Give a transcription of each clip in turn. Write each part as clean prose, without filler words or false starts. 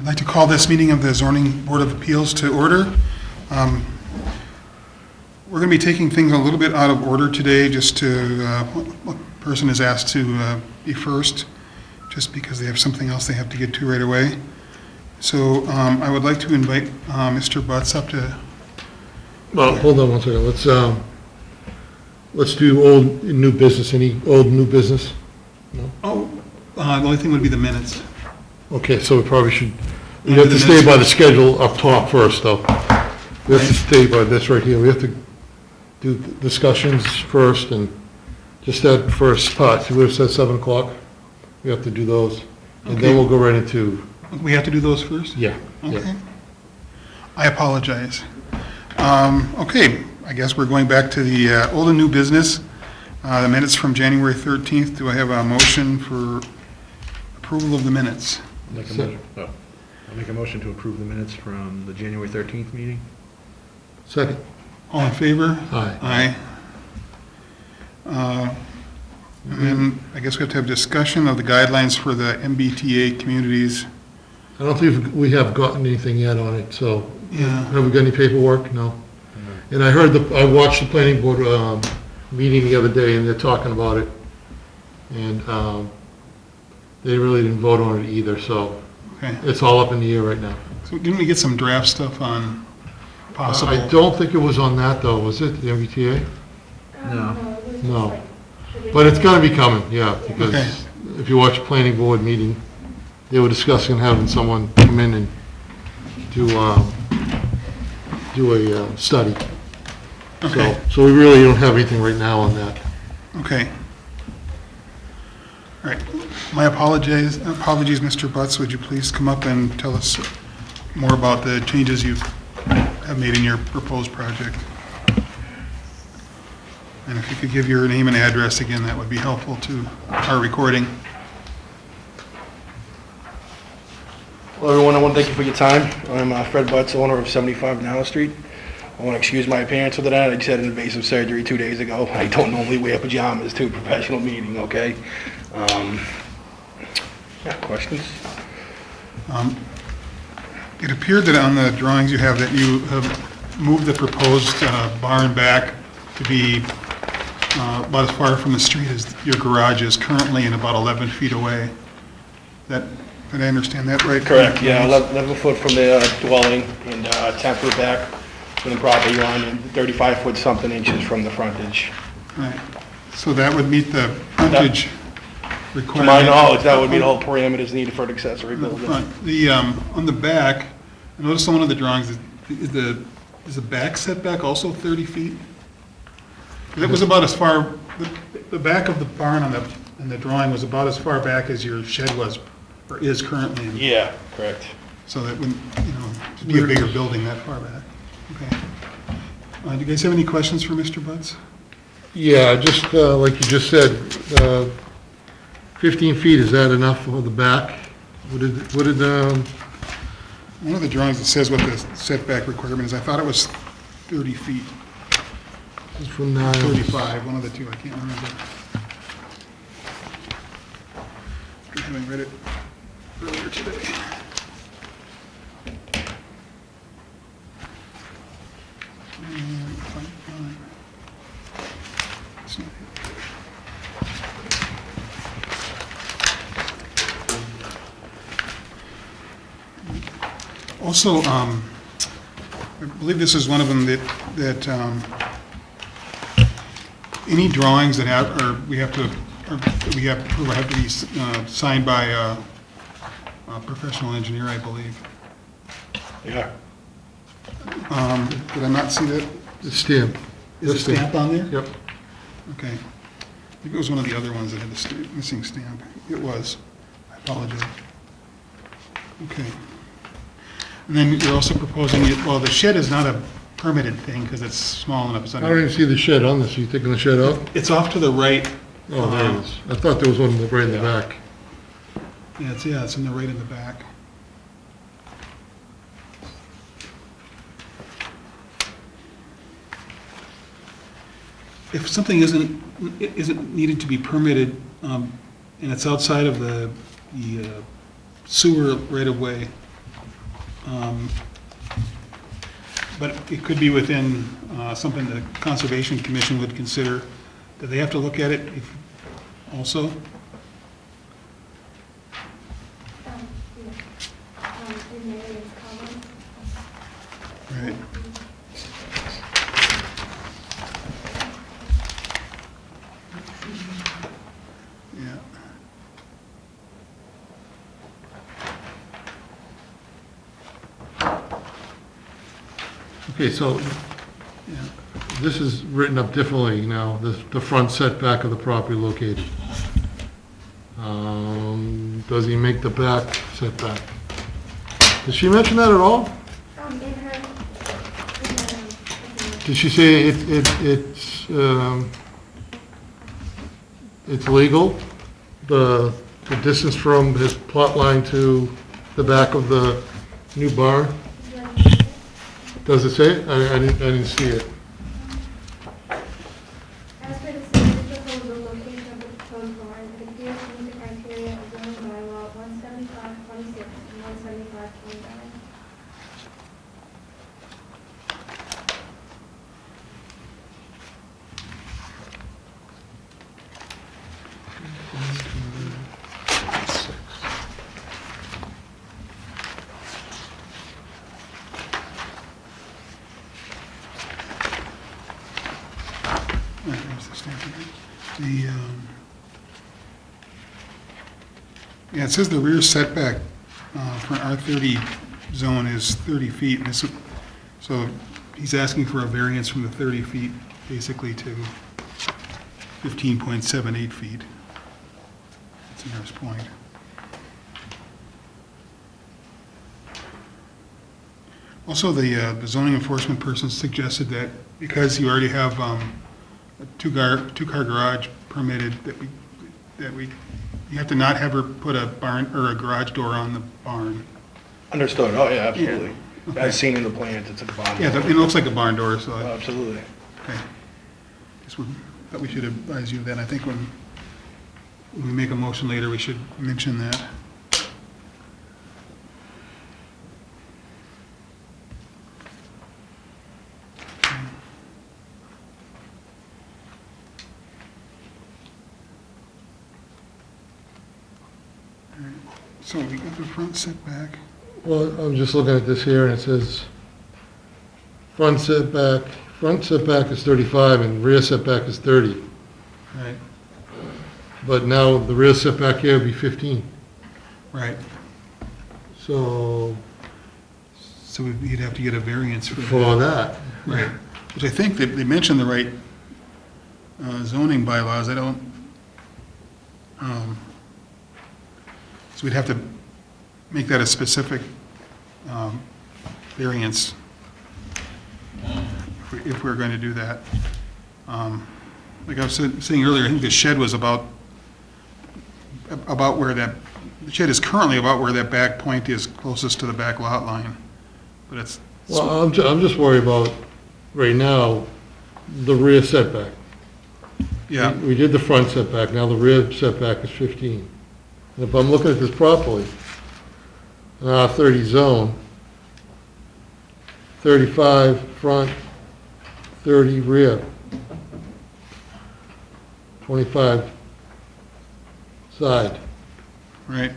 I'd like to call this meeting of the Zoning Board of Appeals to order. We're going to be taking things a little bit out of order today, just to, one person is asked to be first, just because they have something else they have to get to right away. So I would like to invite Mr. Butts up to... Well, hold on one second. Let's do old and new business. Any old and new business? No? Oh, the only thing would be the minutes. Okay, so we probably should, we Wanna have do to the stay by the minutes schedule up top first, though. We have to Right. stay by this right here. We have to do discussions first, and just that first part, see where it says 7 o'clock? We have to do those, and Okay. then we'll go right into, We have to do those first? yeah. Okay. I apologize. Okay, I guess we're going back to the old and new business. The minutes from January 13th. Do I have a motion for approval of the minutes? I'll make a motion to approve the minutes from the January 13th meeting. Second. All in favor? Aye. Aye. And then I guess we have to have discussion of the guidelines for the MBTA communities. I don't think we have gotten anything yet on it, so. Yeah. Have we got any paperwork? No. And I heard I watched the planning board meeting the other day, and they're talking about it. And they really didn't vote on it either, so Okay. it's all up in the air right now. So didn't we get some draft stuff on possible? I don't think it was on that, though, was it, the MBTA? No. No. But it's gonna be coming, yeah, Okay. because if you watch the planning board meeting, they were discussing having someone come in and do a study. Okay. So we really don't have anything right now on that. Okay. All right. My apologies, Mr. Butts. Would you please come up and tell us more about the changes you have made in your proposed project? And if you could give your name and address again, that would be helpful to our recording. Hello, everyone. I want to thank you for your time. I'm Fred Butts, owner of 75 Nala Street. I want to excuse my appearance for the night. I just had an invasive surgery 2 days ago. I don't normally wear pajamas to a professional meeting, okay? Yeah, questions? It appeared that on the drawings you have that you have moved the proposed barn back to be about as far from the street as your garage is currently and about 11 feet away. Did I understand that right? Correct, yeah, 11 foot from the dwelling and 10 foot back from the property line and 35 foot something inches from the frontage. Right. So that would meet the frontage To requirement? my knowledge, that would be the whole parameters needed for an accessory On the building. front. The, on the back, I noticed on one of the drawings, is the back setback also 30 feet? That was about as far, the back of the barn on the drawing was about as far back as your shed was, or is currently. Yeah, correct. So that wouldn't, be a bigger building that far back. Okay. Do you guys have any questions for Mr. Butts? Yeah, just like you just said, 15 feet, is that enough for the back? What did, One of the drawings, it says what the setback requirement is. I thought it was 30 feet, from now? 35, one of the two, I can't remember. After having read it earlier today. It's not here. Also, I believe this is one of them that any drawings that have, or we have to be signed by a professional engineer, I believe. Yeah. Did I not see that? The stamp. Is the stamp on there? Yep. Okay. I think it was one of the other ones that had the missing stamp. It was. I apologize. Okay. And then you're also proposing, well, the shed is not a permitted thing because it's small enough. I don't even see the shed on this. Are you taking the shed out? It's off to the right. Oh, there it is. I thought there was one right in the back. Yeah, it's in the right in the back. If something isn't needed to be permitted, and it's outside of the sewer right of way, Um, But it could be within something the Conservation Commission would consider. Do they have to look at it also? In Marion's comments. Right. Yeah. Okay, so Yeah. this is written up differently now, the front setback of the property located. Does he make the back setback? Did she mention that at all? Did she say it's legal, the distance from his plot line to the back of the new barn? Does it say it? I didn't see it. As per the standard proposal, location of the proposed barn, it appears to meet the criteria of zoning bylaw 175-26 and 175-29. There's the stamp again. Yeah, it says the rear setback for an R30 zone is 30 feet. And so he's asking for a variance from the 30 feet basically to 15.78 feet. That's the nearest point. Also, the zoning enforcement person suggested that because you already have a two-car garage permitted, you have to not have her put a barn or a garage door on the barn. Understood, oh, yeah, absolutely. Okay. As seen in the plans, it's a barn. Yeah, it looks like a barn door, so, Oh, absolutely. okay. Thought we should advise you of that. I think when we make a motion later, we should mention that. So we got the front setback. Well, I'm just looking at this here, and it says front setback is 35 and rear setback is 30. Right. But now the rear setback here would be 15. Right. So So you'd have to get a variance for that. for that, Right. Which I think they mentioned the right zoning bylaws. I don't, so we'd have to make that a specific variance if we're going to do that. Like I was saying earlier, I think the shed was about where the shed is currently about where that back point is closest to the back lot line. But it's, well, I'm just worried about, right now, the rear setback. yeah, We did the front setback, now the rear setback is 15. And if I'm looking at this properly, an R30 zone, 35 front, 30 rear, 25 side. right.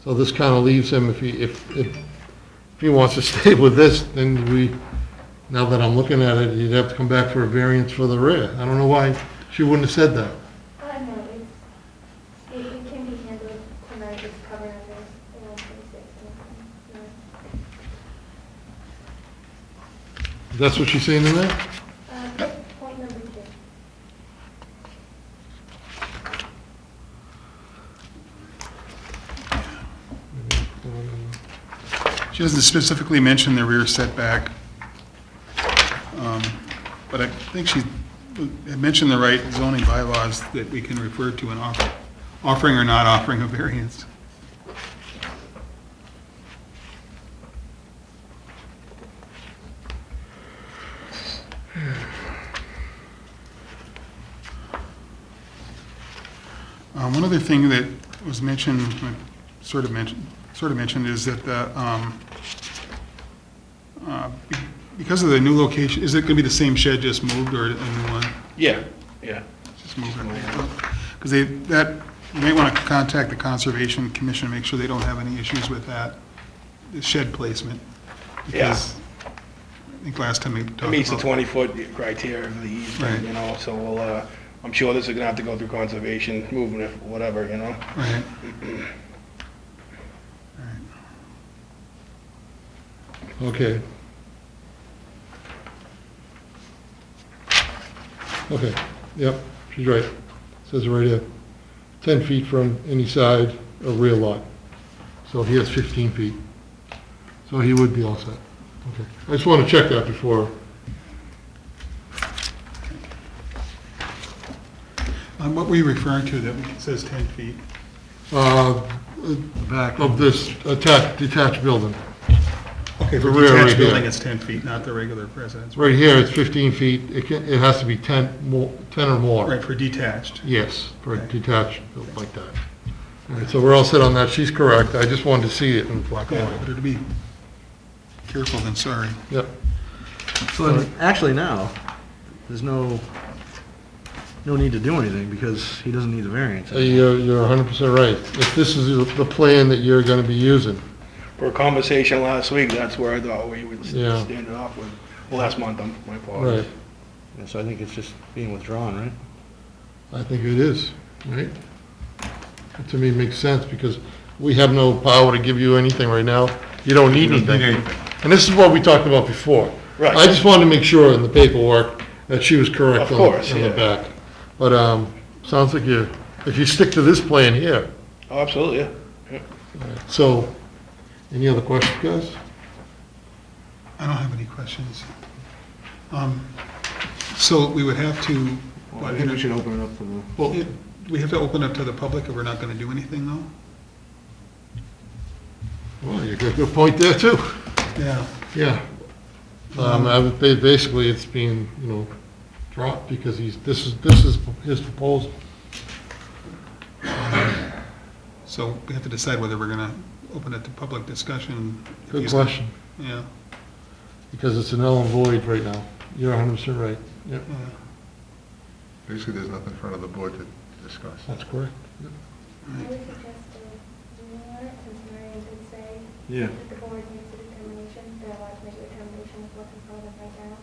So this kind of leaves him, if he wants to stay with this, then now that I'm looking at it, he'd have to come back for a variance for the rear. I don't know why she wouldn't have said that. No, it can be handled tonight, it's covered under 126. That's what she's saying in there? Point number 2. She doesn't specifically mention the rear setback, but I think she had mentioned the right zoning bylaws that we can refer to in offering or not offering a variance. One other thing that was mentioned, sort of mentioned is that because of the new location, is it going to be the same shed just moved or a new one? Yeah. Just moved it. Because you may want to contact the Conservation Commission, make sure they don't have any issues with that, the shed placement. Because I think last time we talked about. It meets the 20-foot criteria for the easement, you know, so we'll, I'm sure this is gonna have to go through conservation, moving it, whatever, you know? Right. Okay. Okay, yep, she's right. Says it right here. 10 feet from any side of rear lot. So he has 15 feet. So he would be all set. Okay. I just want to check that before. What were you referring to that says 10 feet? Back of this detached building. Okay, for The rear right detached building, here. it's 10 feet, not the regular residence. Right here, it's 15 feet. It has to be 10 or more. Right, for detached. Yes, for a Okay. detached, built like that. All right, so we're all set on that. She's correct. I just wanted to see it in black and Yeah, white. better to be careful than sorry. Yep. So then, actually now, there's no need to do anything because he doesn't need the variance. You're 100% right. If this is the plan that you're going to be using, For a conversation last week, that's where I thought we would Yeah. stand it off with, well, last month, my apologies. right, And so I think it's just being withdrawn, right? I think it is, right? To me, it makes sense because we have no power to give you anything right now. You don't need anything. And this is what we talked about before. Right. I just wanted to make sure in the paperwork that she was correct Of course, on the yeah. back. But, sounds like if you stick to this plan here, Oh, absolutely, yeah. so, any other questions, guys? I don't have any questions. So we would have to, I think we should open it up to the. well, we have to open up to the public, or we're not going to do anything, though? Well, you got a good point there, too. Yeah. Yeah. Basically, it's being, dropped because this is his proposal. So we have to decide whether we're going to open it to public discussion. Good question, Yeah. because it's an null and void right now. You're 100% right. Yep, Yeah. Basically, there's nothing in front of the board to discuss. that's correct. I would suggest doing it, since Marion did say Yeah. that the board makes a determination, they're allowed to make a determination of what's in front of them right now.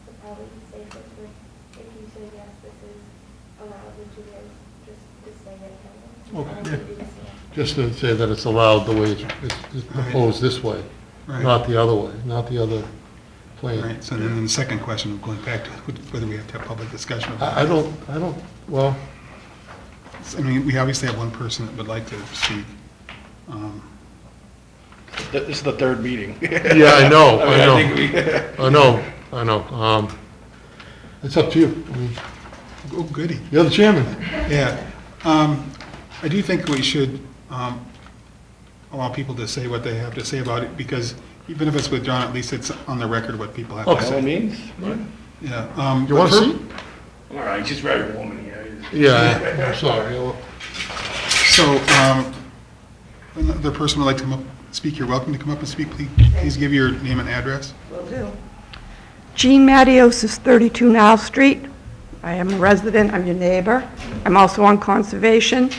So probably the safest would, if you say yes, this is allowed, which it is, just to say yes. Okay. Just to say that it's allowed the way it's proposed this way, Right. not the other way, not the other plan. Right, so then the second question, going back to whether we have to have public discussion about it. I don't, well, I mean, we obviously have one person that would like to speak. This is the third meeting. yeah, I know, I know. think I know. It's up to you. I mean, Oh, goody. you're the chairman. Yeah. I do think we should allow people to say what they have to say about it, because even if it's withdrawn, at least it's on the record what people have to Okay. By all say. means. Yeah. You want to see? All right, she's very warm in here. Yeah, I'm sorry. So, another person would like to come up, speak. You're welcome to come up and speak. Please give your name and address. Will do. Jean Mattios is 32 Nile Street. I am a resident, I'm your neighbor. I'm also on conservation.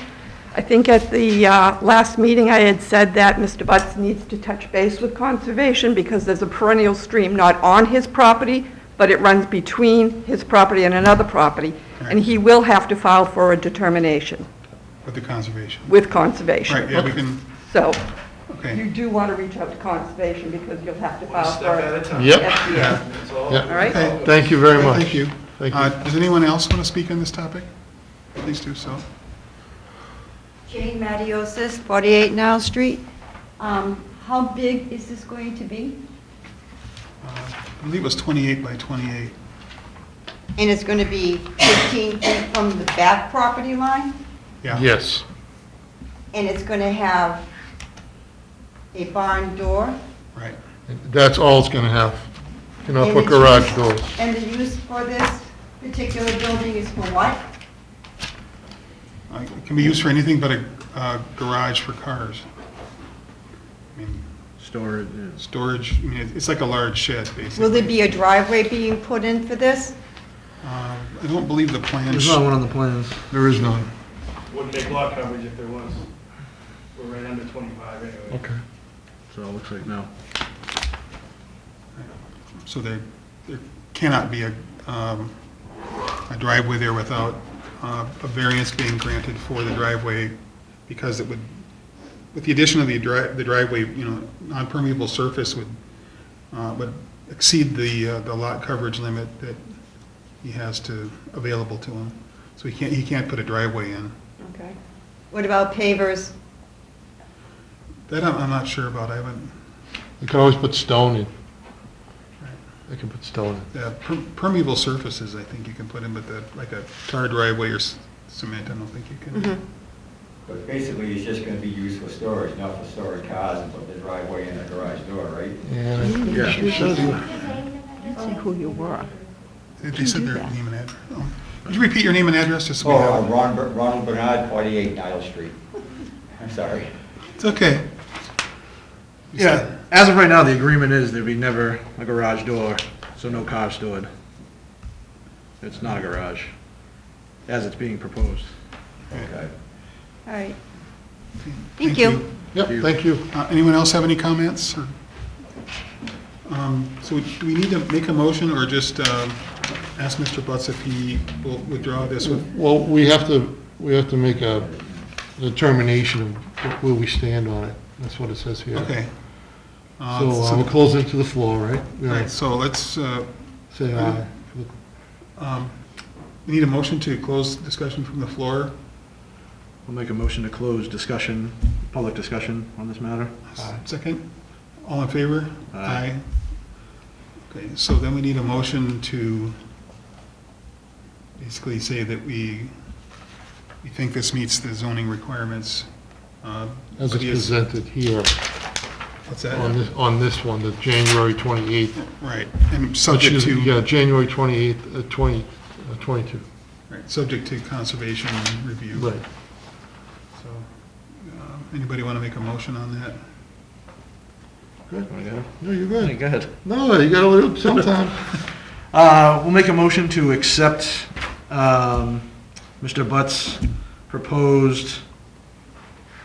I think at the last meeting, I had said that Mr. Butts needs to touch base with conservation because there's a perennial stream not on his property, but it runs between his property and another property, and he will have to file for a determination With the conservation. with conservation. Right, yeah, we can, So you okay. do want to reach out to conservation because you'll have to One file step for at a it. time. Yep, FDN. That's all. yep. All right? Okay. Thank you very much. Thank you. Thank you. Does anyone else want to speak on this topic? Please do so. Jane Matiosis, 48 Nile Street. How big is this going to be? I believe it was 28 by 28. And it's going to be 15 feet from the back property line? Yeah. Yes, And it's going to have a barn door? Right. that's all it's going to have. You know, And put it's garage used- doors. And the use for this particular building is for what? It can be used for anything but a garage for cars. I mean, Storage, yeah. storage, I mean, it's like a large shed, basically. Will there be a driveway being put in for this? I don't believe the plans. There's not one on the plans. There is none. Wouldn't make lot coverage if there was. We're right under 25 anyway. Okay. So it looks like no. So there cannot be a driveway there without a variance being granted for the driveway, because it would, with the addition of the driveway, non-permeable surface would exceed the lot coverage limit that he has available to him. So he can't put a driveway in. Okay. What about pavers? That I'm not sure about. I haven't, You can always put stone in. They can put stone in. permeable surfaces, I think you can put in, but like a tar driveway or cement, I don't think you can. But basically, it's just gonna be used for storage, not for storing cars and put the driveway in a garage door, right? Yeah. Yeah. See who you were. They said their name and address. Oh. Could you repeat your name and address, just so we Oh, have? Ronald Bernard, 48 Niles Street. I'm sorry. It's okay. Yeah, as of right now, the agreement is there'd be never a garage door, so no cars stored. It's not a garage, as it's being proposed. Okay. All right. Thank you. Yep, thank you. Anyone else have any comments? Or, so do we need to make a motion or just ask Mr. Butts if he will withdraw this with? Well, we have to make a determination of where we stand on it. That's what it says here. Okay. So we'll close it to the floor, right? All right, so let's, Say aye. we need a motion to close discussion from the floor. We'll make a motion to close discussion, public discussion on this matter. Second? All in favor? Aye. Okay, so then we need a motion to basically say that we think this meets the zoning requirements. As but it's he is- presented here, What's that? on this one, the January 28th. Right, and subject to, Yeah, January 28th, 2022. right, subject to conservation review. Right. So, anybody want to make a motion on that? Wanna go? No, you're Hey, good. go ahead. No, you gotta let it sometime. We'll make a motion to accept Mr. Butt's proposed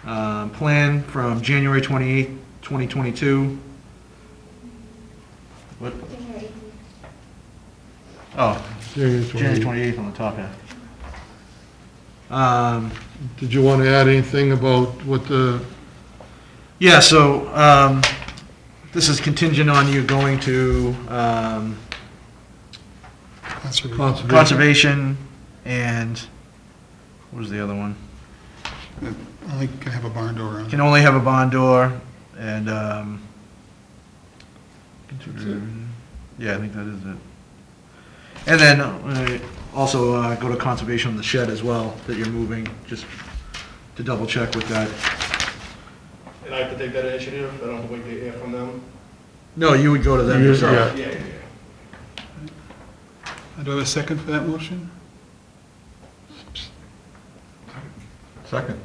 plan from January 28th, 2022. What? January 18th. Oh, January January 28th. 28th on the top, yeah. Did you want to add anything about what the, Yeah, so this is contingent on you going to Conservation. conservation and, what was the other one? Only can have a barn door on it. Can only have a barn door and, yeah, I think that is it. And then also go to conservation on the shed as well, that you're moving, just to double check with that. And I have to take that initiative? I don't have to wait to hear from them? No, you would go to them You- yourself. yeah. Yeah. Do I have a second for that motion? Second.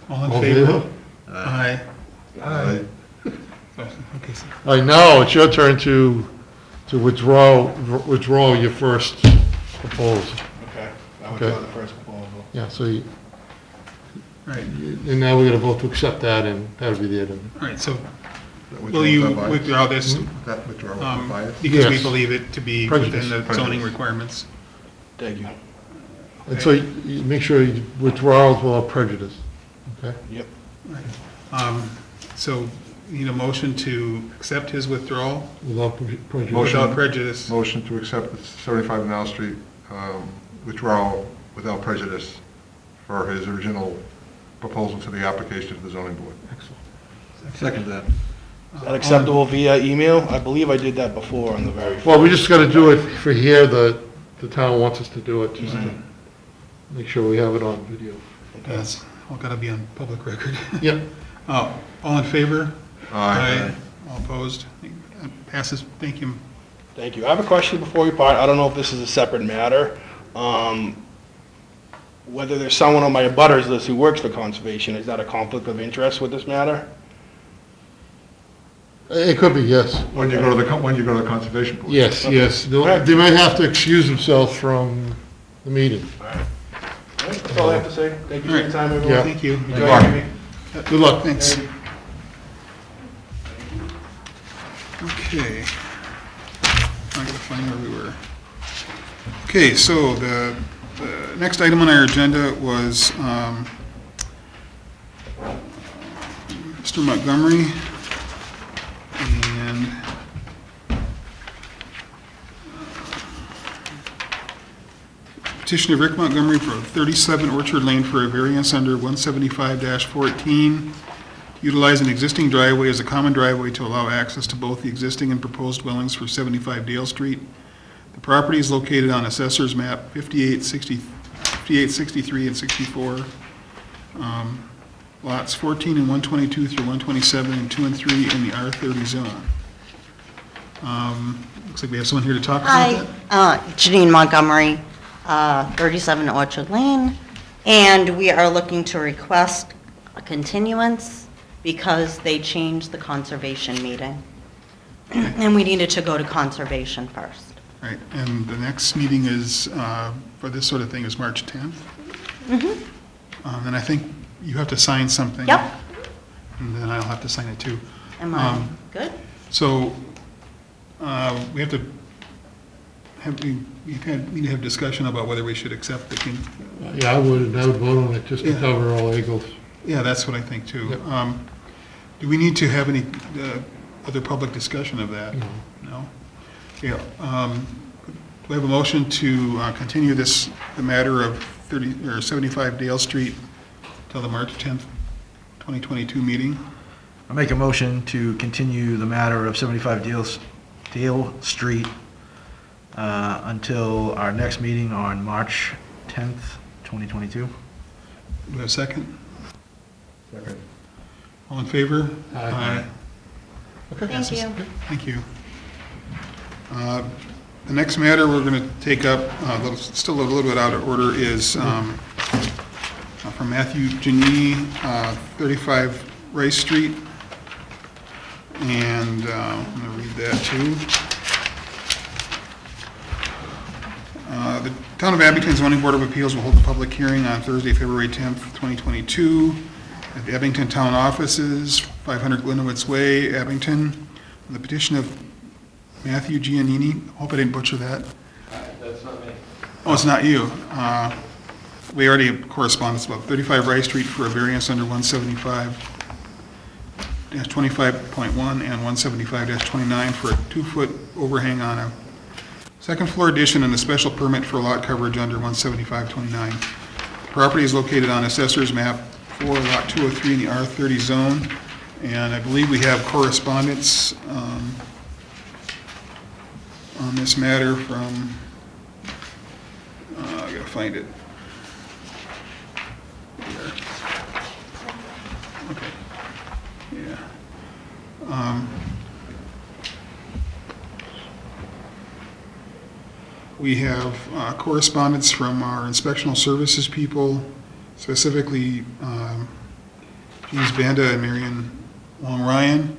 All in All in favor? favor? Aye. Aye. Okay, so all right, now it's your turn to withdraw your first proposal. Okay. I would Okay. go the first proposal. Yeah, so, right, and now we're gonna vote to accept that, and that'll be the end of it. all right, so That will you withdraws that by- withdraw this That withdrawal by bias? because we Yes. believe it to be Prejudice. within the zoning Prejudice. requirements? Thank you. And so you make sure you withdraw without prejudice, okay? Yep. So you need a motion to accept his withdrawal Without prejudice. Motion. without prejudice. Motion to accept the 75 Nile Street withdrawal without prejudice for his original proposal to the application to the zoning board. Second that. Is that acceptable via email? I believe I did that before on the very first. Well, we just gotta do it for here, the town wants us to do it, just to make sure we have it on video. That's all got to be on public record. Yep. All in favor? Aye. All opposed? Passes. Thank you. Thank you. I have a question before we part. I don't know if this is a separate matter. Whether there's someone on my abutters list who works for conservation, is that a conflict of interest with this matter? It could be, yes. When you go to when you go to the conservation board. Yes, yes. They might have to excuse themselves from the meeting. That's all I have to say. Thank you for your time, everyone. Yeah. Thank you. Enjoy your meeting. Good luck. Thanks. Okay. I gotta find where we were. Okay, so the next item on our agenda was Mr. Montgomery and petitioner Rick Montgomery for 37 Orchard Lane for a variance under 175-14, utilize an existing driveway as a common driveway to allow access to both the existing and proposed dwellings for 75 Dale Street. The property is located on Assessor's Map 5863 and 64, lots 14 and 122 through 127 and 2 and 3 in the R30 zone. Looks like we have someone here to talk about that. Hi, Janine Montgomery, 37 Orchard Lane, and we are looking to request a continuance because they changed the conservation meeting. And we needed to go to conservation first. Right, and the next meeting is, for this sort of thing, is March 10th. And I think you have to sign something. Yep. And then I'll have to sign it too. Am I good? So, we have to need to have discussion about whether we should accept the, Yeah, I would vote on it just to Yeah. cover all angles. yeah, that's what I think too. Yep. Do we need to have any other public discussion of that? No. No? Yeah, do we have a motion to continue the matter of 75 Dale Street till the March 10th, 2022 meeting? I make a motion to continue the matter of 75 Dale Street until our next meeting on March 10th, 2022. Do we have a second? Second. All in favor? Aye. Okay. Thank you. Thank you. The next matter we're going to take up, still a little bit out of order, is from Matthew Janini, 35 Rice Street. And I'm going to read that too. The Town of Abington Zoning Board of Appeals will hold a public hearing on Thursday, February 10th, 2022, at the Abington Town Offices, 500 Glenowitz Way, Abington, on the petition of Matthew Giannini. Hope I didn't butcher that. That's not me. Oh, it's not you. We already have correspondence about 35 Rice Street for a variance under 175-25.1 and 175-29 for a 2-foot overhang on a second floor addition and a special permit for lot coverage under 175-29. The property is located on Assessor's Map 4, Lot 203 in the R30 zone, and I believe we have correspondence on this matter from, I gotta find it. Here. Okay, yeah. We have correspondence from our inspectional services people, specifically James Banda and Marion Long Ryan.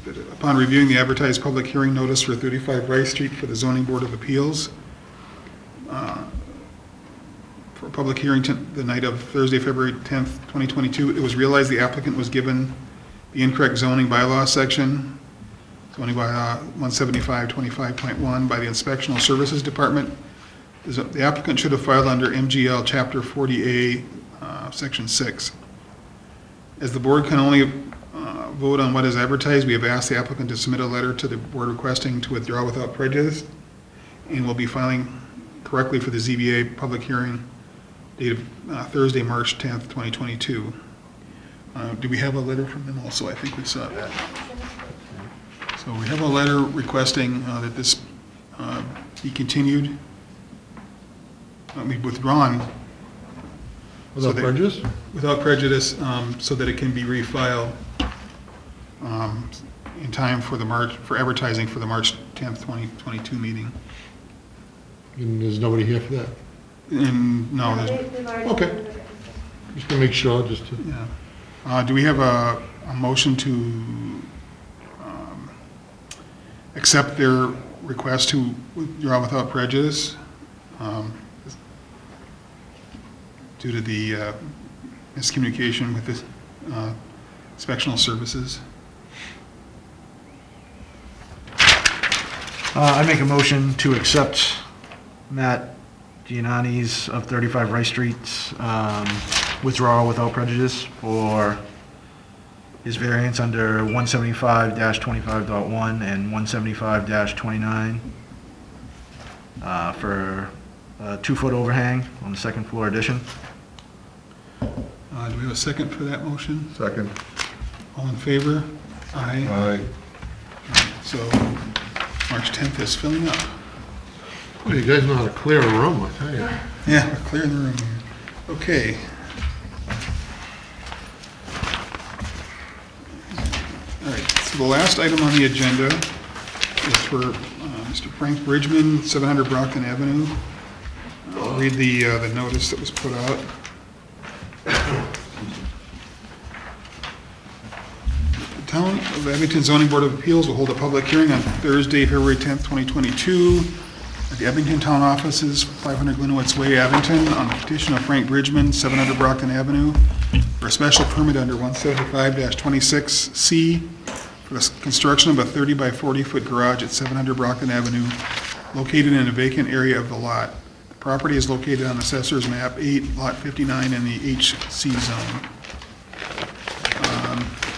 That upon reviewing the advertised public hearing notice for 35 Rice Street for the Zoning Board of Appeals, for a public hearing the night of Thursday, February 10th, 2022, it was realized the applicant was given the incorrect zoning bylaw section, zoning bylaw 175-25.1 by the Inspectional Services Department. The applicant should have filed under MGL Chapter 40A, Section 6. As the board can only vote on what is advertised, we have asked the applicant to submit a letter to the board requesting to withdraw without prejudice, and will be filing correctly for the ZBA public hearing dated Thursday, March 10th, 2022. Do we have a letter from them also? I think we saw that. So we have a letter requesting that this be continued, withdrawn. Without prejudice? Without prejudice, so that it can be refiled in time for for advertising for the March 10th, 2022 meeting. And there's nobody here for that? And, no, there's, They've already Okay. done the written Just to make sure, just to, yeah. Do we have a motion to accept their request to withdraw without prejudice due to the miscommunication with the inspectional services. I make a motion to accept Matt Gianani's of 35 Rice Street's withdrawal without prejudice for his variance under 175-25.1 and 175-29 for a 2-foot overhang on the second floor addition. Do we have a second for that motion? Second. All in favor? Aye. Aye. So March 10th is filling up. Boy, you guys know how to clear a room, I tell you. Yeah, we're clearing the room here. Okay. All right, so the last item on the agenda is for Mr. Frank Bridgman, 700 Brockton Avenue. I'll read the notice that was put out. The Town of Abington Zoning Board of Appeals will hold a public hearing on Thursday, February 10th, 2022, at the Abington Town Offices, 500 Glenowitz Way, Abington, on the petition of Frank Bridgman, 700 Brockton Avenue, for a special permit under 175-26C for the construction of a 30 by 40 foot garage at 700 Brockton Avenue, located in a vacant area of the lot. The property is located on Assessor's Map 8, Lot 59, in the HC zone.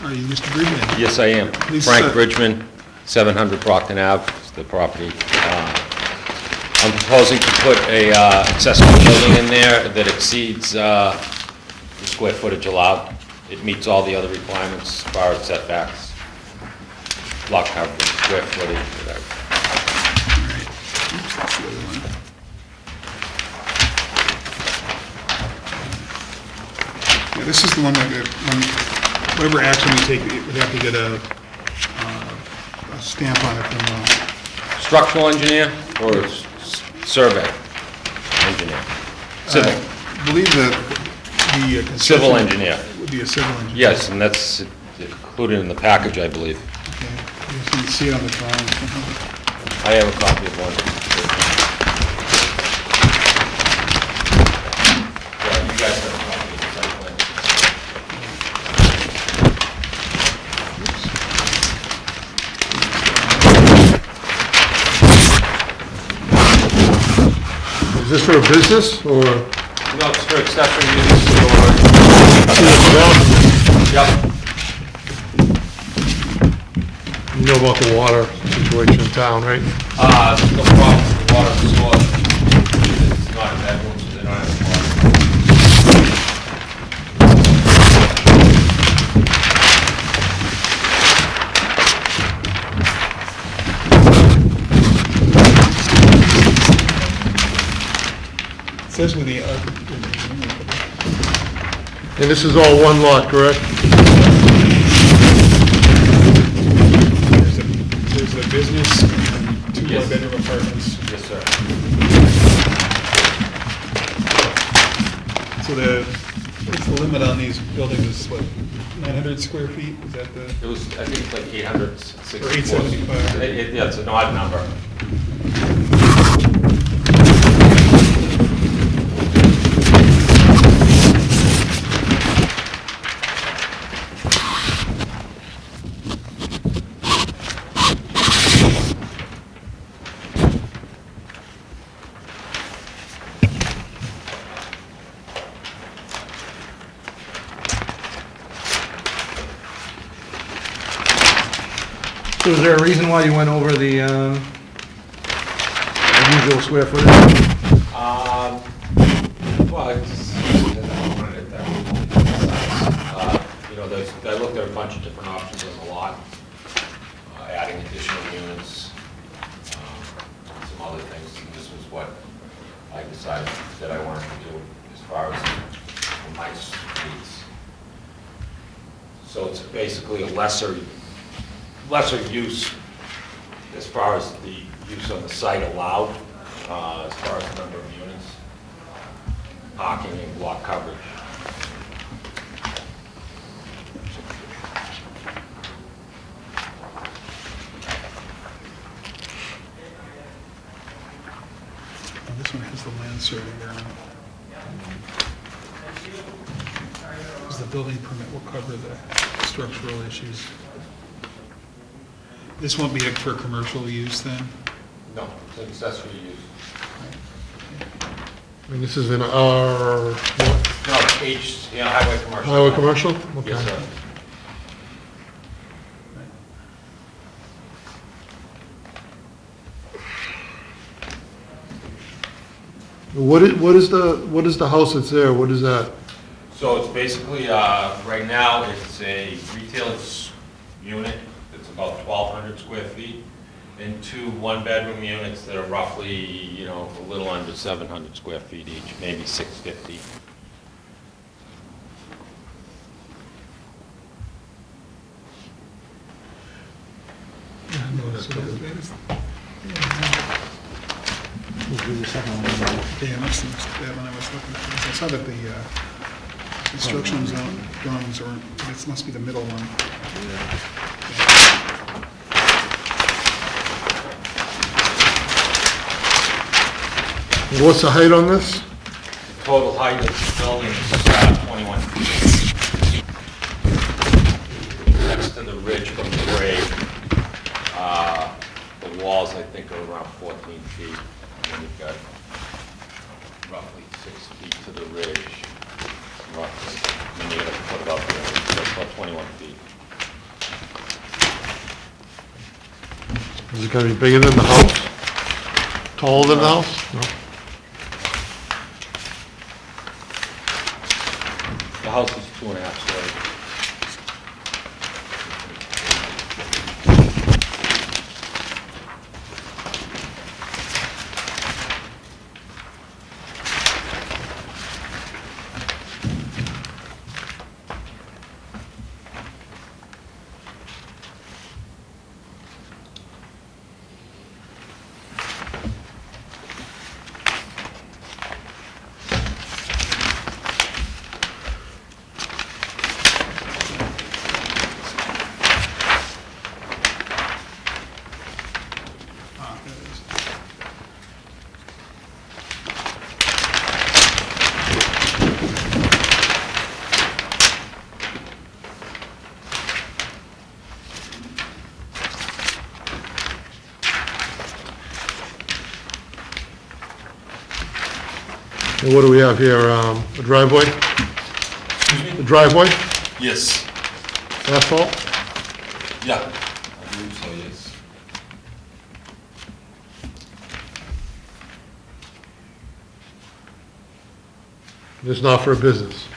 Are you Mr. Bridgman? Yes, I am. Please, Frank Bridgman, 700 Brockton Ave, is the property. I'm proposing to put a accessory building in there that exceeds the square footage allowed. It meets all the other requirements as far as setbacks, lot coverage, square footage, whatever. All right. Oops, that's the other one. Yeah, this is the one that, whatever action we take, it would have to get a stamp on it from, Structural engineer or survey engineer? Civil, I believe the construction civil engineer. would be a civil engineer. Yes, and that's included in the package, I believe. Okay, you can see it on the drawing. I have a copy of one. Yeah, you guys have a copy of the site plan. Is this for a business or? No, it's for accessory use or, yep. You know about the water situation in town, right? No problem with the water source. It's not in that room, so they don't have water. It says with the, And this is all one lot, correct? there's a business and 2 Yes. one-bedroom apartments. Yes, sir. So what's the limit on these buildings, is what, 900 square feet, is that the? It was, I think it's like 864. Or 875. Yeah, it's an odd number. So is there a reason why you went over the usual square footage? Well, I just, I wanted it that way. You know, I looked at a bunch of different options on the lot, adding additional units, some other things, and this was what I decided that I wanted to do as far as my needs. So it's basically a lesser use as far as the use on the site allowed, as far as the number of units, parking and block coverage. This one has the land surveyor on it. Because the building permit will cover the structural issues. This won't be for commercial use then? No, it's an accessory use. And this is in R, what? No, highway commercial. Highway commercial? Okay. Yes, sir. What is the house that's there? What is that? So it's basically, right now, it's a retail unit. It's about 1,200 square feet, and two one-bedroom units that are roughly, a little under 700 square feet each, maybe 650. Who's the second one? Yeah, that's that one I was looking for. I saw that the construction zone drawings are, this must be the middle one. What's the height on this? Total height of the building is 21 feet. Next to the ridge from the grade, the walls, I think, are around 14 feet. And then you've got roughly 6 feet to the ridge, roughly. And then you're going to put it up there, so it's about 21 feet. Is it gonna be bigger than the house? Taller than the house? No. The house is 2.5 stories. Ah, there it is. And what do we have here? A driveway? A driveway? Yes. Asphalt? Yeah, I believe so, yes. It's not for a business.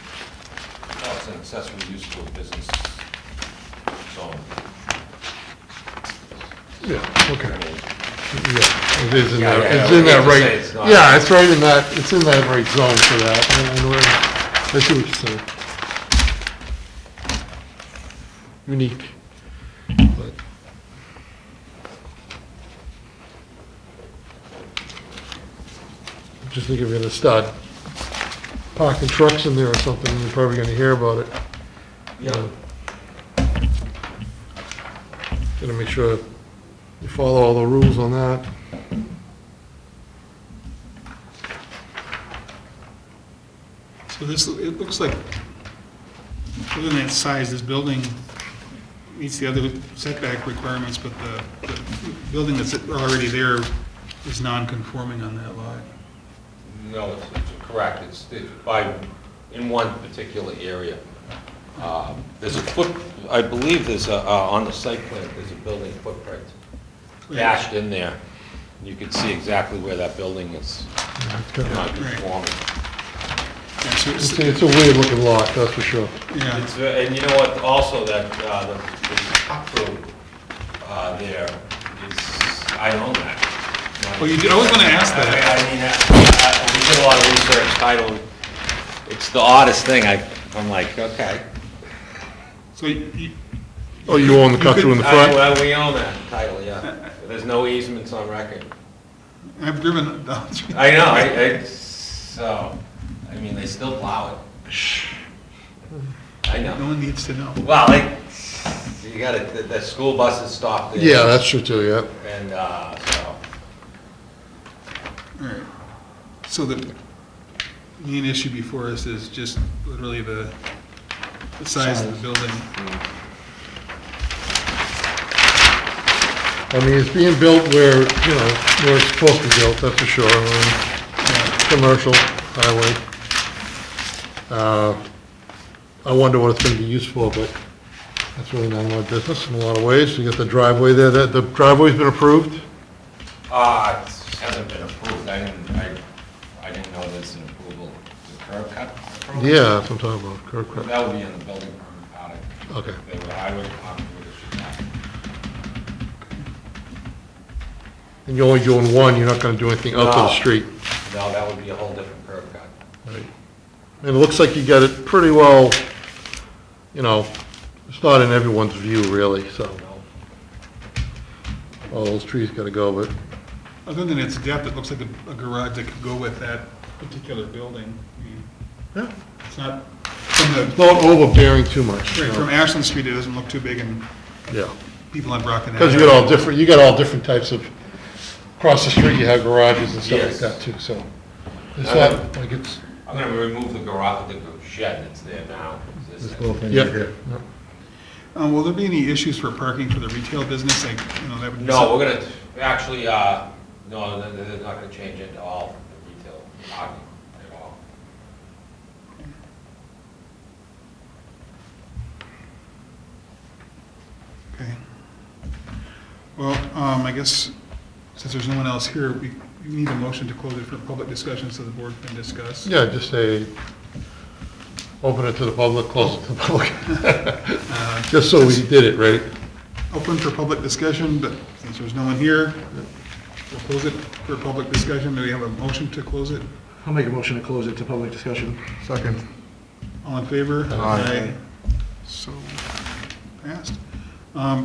Oh, it's an accessory use to a business zone. Yeah, okay. I mean, Yeah, it is in Yeah, that, yeah, it's we in that hate to say right, it's not. yeah, it's right in that, it's in that right zone for that. I see what you're saying. Unique. But just think if you're gonna start parking trucks in there or something, you're probably gonna hear about it. Yeah. Gotta make sure you follow all the rules on that. So this, it looks like, other than that size, this building meets the other setback requirements, but the building that's already there is non-conforming on that lot. No, it's correct. It's in one particular area. There's a I believe there's on the site plan, there's a building footprint dashed in there. You can see exactly where that building is non-conforming. Yeah, so It's a weird looking lot, that's for sure. yeah, And you know what, also that, the cut-through there is, I own that. well, you did, I was gonna ask that. I mean, we did a lot of research, title, it's the oddest thing, I'm like, okay. So you. Oh, you own the cut through in the front? Well, we own that title, yeah. There's no easements on record. I've driven down. I know, so, I mean, they still plow it. I No know. one needs to know. Well, you gotta, the school buses stop there. Yeah, that's true too, yeah. And, so, All right. So the main issue before us is just literally the size of the building. I mean, it's being built where, you know, where it's supposed to be built, that's for sure. I mean, commercial highway. I wonder what it's gonna be used for, but that's really not my business in a lot of ways. You got the driveway there, the driveway's been approved? It hasn't been approved, I didn't know there's an approval, the curb cut approval? Yeah, that's what I'm talking about, curb cut. That would be in the building permit part of it. Okay. I would issue that. And you're only doing one, you're not gonna do anything out to the No. street. No, that would be a whole different curb cut. Right. And it looks like you got it pretty well, you know, it's not in everyone's view really, so. All those trees gotta go, but, Other than its depth, it looks like a garage that could go with that particular building. I mean, yeah, it's not, from it's not overbearing too much. right, no. from Ashland Street, it doesn't look too big, and Yeah, people on Brockton. because you got all different types of, across the street you have garages and stuff like Yes. that too, so. It's Okay. not like it's, I'm gonna remove the garage, the shed that's there now. yeah. Will there be any issues for parking for the retail business, like, you know, that would be? No, we're gonna, actually, no, they're not gonna change it at all, the retail parking at all. Okay. Well, I guess, since there's no one else here, we need a motion to close it for public discussion so the board can discuss. Yeah, just say, open it to the public, close it to the public. Just so we did it, right? Open for public discussion, but since there's no one here, we'll close it for public discussion. Do we have a motion to close it? I'll make a motion to close it to public discussion. Second. All in favor? Aye. So, passed.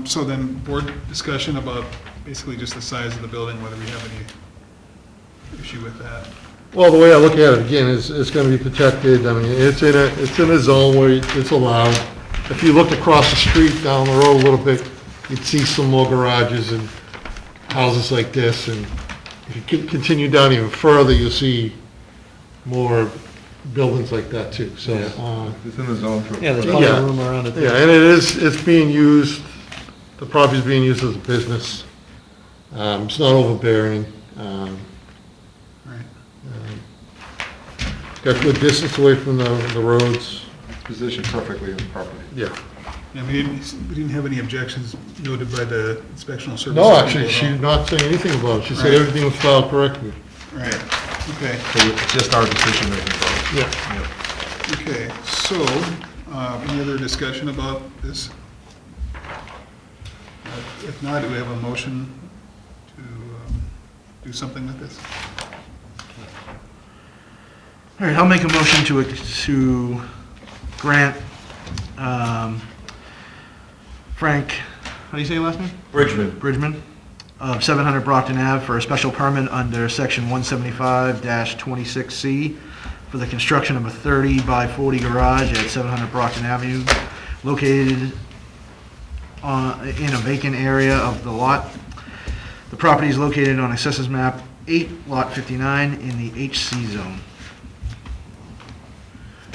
So then, board discussion about basically just the size of the building, whether we have any issue with that. Well, the way I look at it, again, is it's gonna be protected, I mean, it's in a zone where it's allowed. If you looked across the street down the road a little bit, you'd see some more garages and houses like this, and if you continue down even further, you'll see more buildings like that too, so. It's in the zone for. Yeah, there's plenty Yeah. of room around it. Yeah, and it's being used, the property's being used as a business. It's not overbearing. Right. It's got good distance away from the roads. Positioned perfectly in the property. Yeah. Yeah, we didn't have any objections noted by the inspectional services. No, actually, people she at did not say anything about it. She said Right. everything was filed correctly. all. Right, okay. So it's just our decision-making process. Yeah. Okay, so, any other discussion about this? If not, do we have a motion to do something with this? All right, I'll make a motion to grant Frank, how do you say your last name? Bridgman, of 700 Brockton Ave for a special permit under section 175-26C for the construction of a 30 by 40 garage at 700 Brockton Avenue, located in a vacant area of the lot. The property is located on Assessors Map 8, Lot 59, in the HC zone.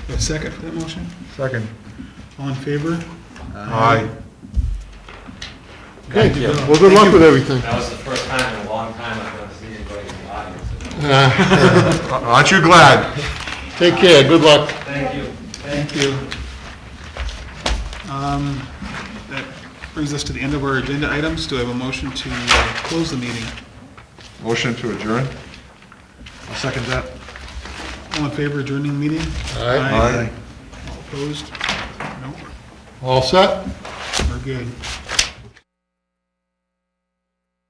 A second for that motion? Second. All in favor? Aye. Okay, Thank you. well, good luck with everything. That was the first time in a long time I've ever seen anybody in the audience. Aren't you glad? Take care, good luck. Thank you. Thank you. That brings us to the end of our agenda items. Do I have a motion to close the meeting? Motion to adjourn? I'll second that. All in favor of adjourning the meeting? Aye. All opposed? No, All set? we're good.